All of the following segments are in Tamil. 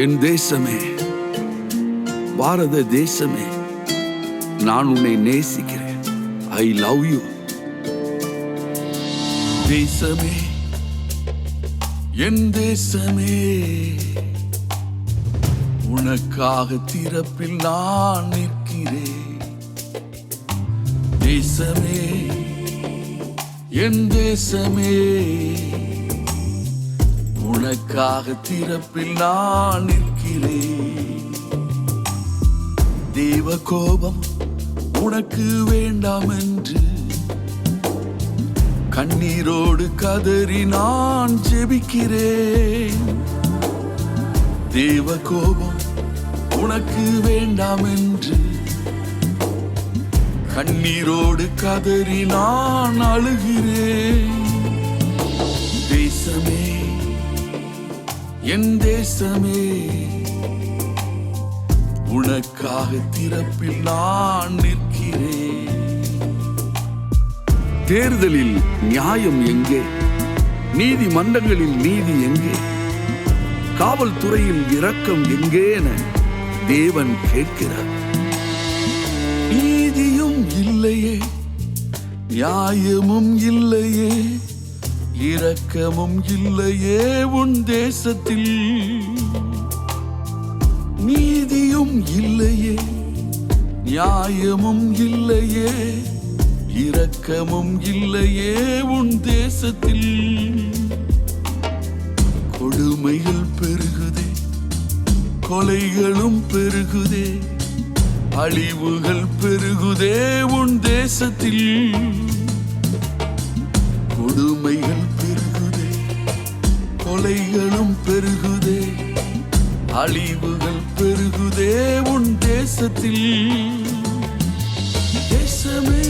என் தேசமே, பாரத தேசமே, நான் உன்னை நேசிக்கிறேன். I love you. தேசமே, என் தேசமே, உனக்காக திறப்பில் நான் நிற்கிறேன். தேசமே, என் தேசமே, உனக்காக திறப்பில் நான் நிற்கிறேன். தேவ கோபம் உனக்கு வேண்டாம் என்று கண்ணீரோடு கதறி நான் ஜெபிக்கிறேன். தேவ கோபம் உனக்கு வேண்டாம் என்று கண்ணீரோடு கதறி நான் அழுகிறேன். தேசமே, என் தேசமே, உனக்காக திறப்பில் நான் நிற்கிறேன். தேர்தலில் நியாயம் எங்கே? நீதிமன்றங்களில் நீதி எங்கே? காவல்துறையில் இரக்கம் எங்கே என தேவன் கேட்கிறார். நீதியும் இல்லையே, நியாயமும் இல்லையே, இரக்கமும் இல்லையே உன் தேசத்தில். நீதியும் இல்லையே, நியாயமும் இல்லையே, இரக்கமும் இல்லையே உன் தேசத்தில். கொடுமைகள் பெருகுதே, கொலைகளும் பெருகுதே, அழிவுகள் பெருகுதே உன் தேசத்தில். கொடுமைகள் பெருகுதே, கொலைகளும் பெருகுதே, அழிவுகள் பெருகுதே உன் தேசத்தில். தேசமே,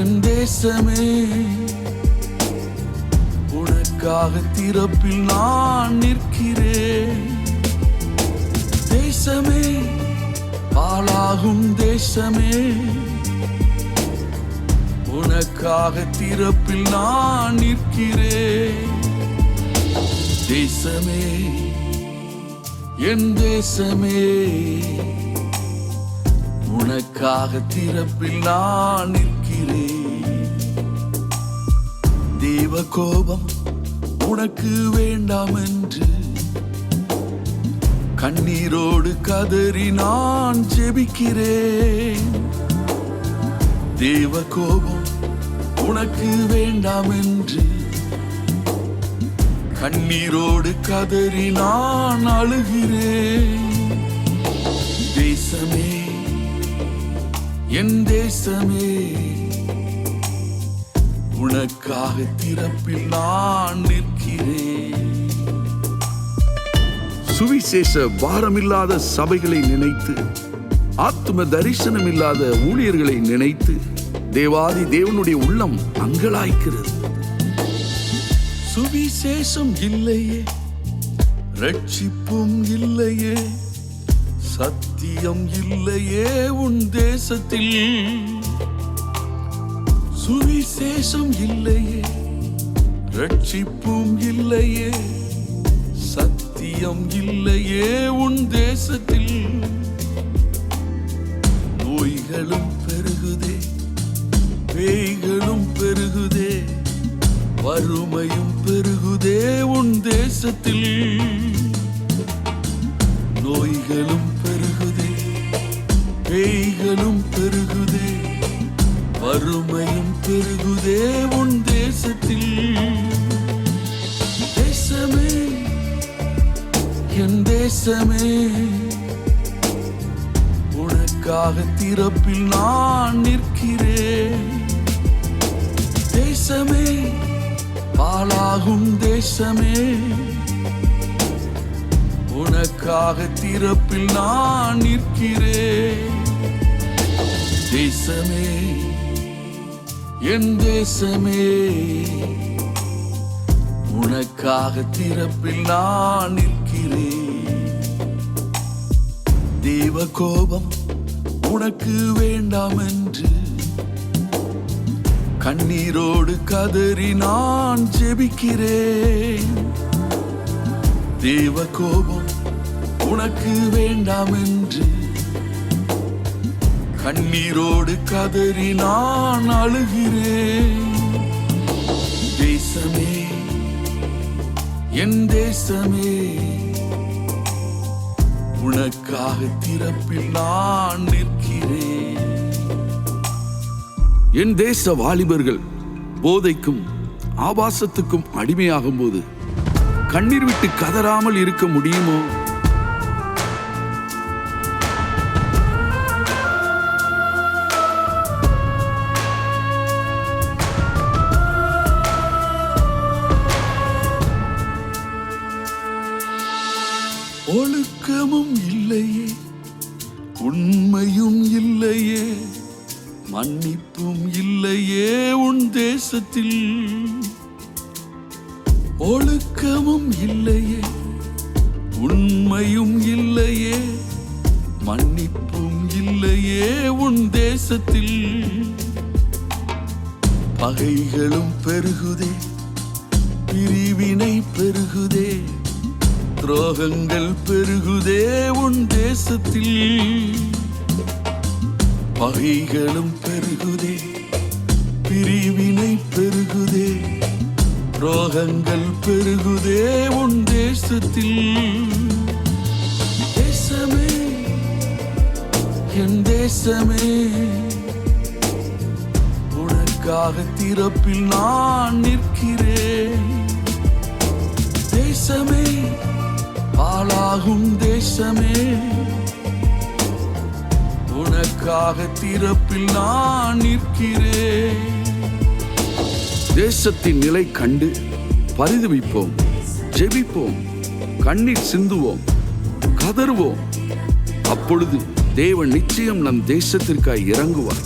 என் தேசமே, உனக்காக திறப்பில் நான் நிற்கிறேன். தேசமே, பாழாகும் தேசமே, உனக்காக திறப்பில் நான் நிற்கிறேன். தேசமே, என் தேசமே, உனக்காக திறப்பில் நான் நிற்கிறேன். தேவ கோபம் உனக்கு வேண்டாம் என்று கண்ணீரோடு கதறி நான் ஜெபிக்கிறேன். தேவ கோபம் உனக்கு வேண்டாம் என்று கண்ணீரோடு கதறி நான் அழுகிறேன். தேசமே, என் தேசமே, உனக்காக திறப்பில் நான் நிற்கிறேன். சுவிசேஷ பாரமில்லாத சபைகளை நினைத்து, ஆத்ம தரிசனம் இல்லாத ஊழியர்களை நினைத்து தேவாதி தேவனுடைய உள்ளம் அங்கலாய்க்கிறது. சுவிசேஷம் இல்லையே, ரட்சிப்பும் இல்லையே, சத்தியம் இல்லையே உன் தேசத்தில். சுவிசேஷம் இல்லையே, ரட்சிப்பும் இல்லையே, சத்தியம் இல்லையே உன் தேசத்தில். நோய்களும் பெருகுதே, பேய்களும் பெருகுதே, வறுமையும் பெருகுதே உன் தேசத்தில். நோய்களும் பெருகுதே, பேய்களும் பெருகுதே, வறுமையும் பெருகுதே உன் தேசத்தில். தேசமே, என் தேசமே, உனக்காக திறப்பில் நான் நிற்கிறேன். தேசமே, பாழாகும் தேசமே, உனக்காக திறப்பில் நான் நிற்கிறேன். தேசமே, என் தேசமே, உனக்காக திறப்பில் நான் நிற்கிறேன். தேவ கோபம் உனக்கு வேண்டாம் என்று கண்ணீரோடு கதறி நான் ஜெபிக்கிறேன். தேவ கோபம் உனக்கு வேண்டாம் என்று கண்ணீரோடு கதறி நான் அழுகிறேன். தேசமே, என் தேசமே, உனக்காக திறப்பில் நான் நிற்கிறேன். என் தேச வாலிபர்கள் போதைக்கும் ஆபாசத்துக்கும் அடிமையாகும் போது கண்ணீர் விட்டு கதறாமல் இருக்க முடியுமோ? ஒழுக்கமும் இல்லையே, உண்மையும் இல்லையே, மன்னிப்பும் இல்லையே உன் தேசத்தில். ஒழுக்கமும் இல்லையே, உண்மையும் இல்லையே, மன்னிப்பும் இல்லையே உன் தேசத்தில். பகைகளும் பெருகுதே, பிரிவினை பெருகுதே, துரோகங்கள் பெருகுதே உன் தேசத்தில். பகைகளும் பெருகுதே, பிரிவினை பெருகுதே, துரோகங்கள் பெருகுதே உன் தேசத்தில். தேசமே, என் தேசமே, உனக்காக திறப்பில் நான் நிற்கிறேன். தேசமே, பாழாகும் தேசமே, உனக்காக திறப்பில் நான் நிற்கிறேன். தேசத்தின் நிலை கண்டு பரிதவிப்போம், ஜெபிப்போம், கண்ணீர் சிந்துவோம், கதறுவோம். அப்பொழுது தேவன் நிச்சயம் நம் தேசத்திற்காய் இறங்குவார்.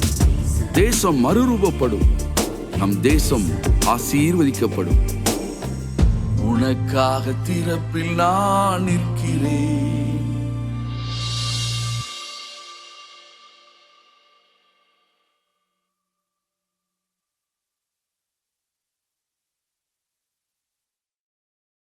தேசம் மறுரூபப்படும், நம் தேசம் ஆசீர்வதிக்கப்படும். உனக்காக திறப்பில் நான் நிற்கிறேன்.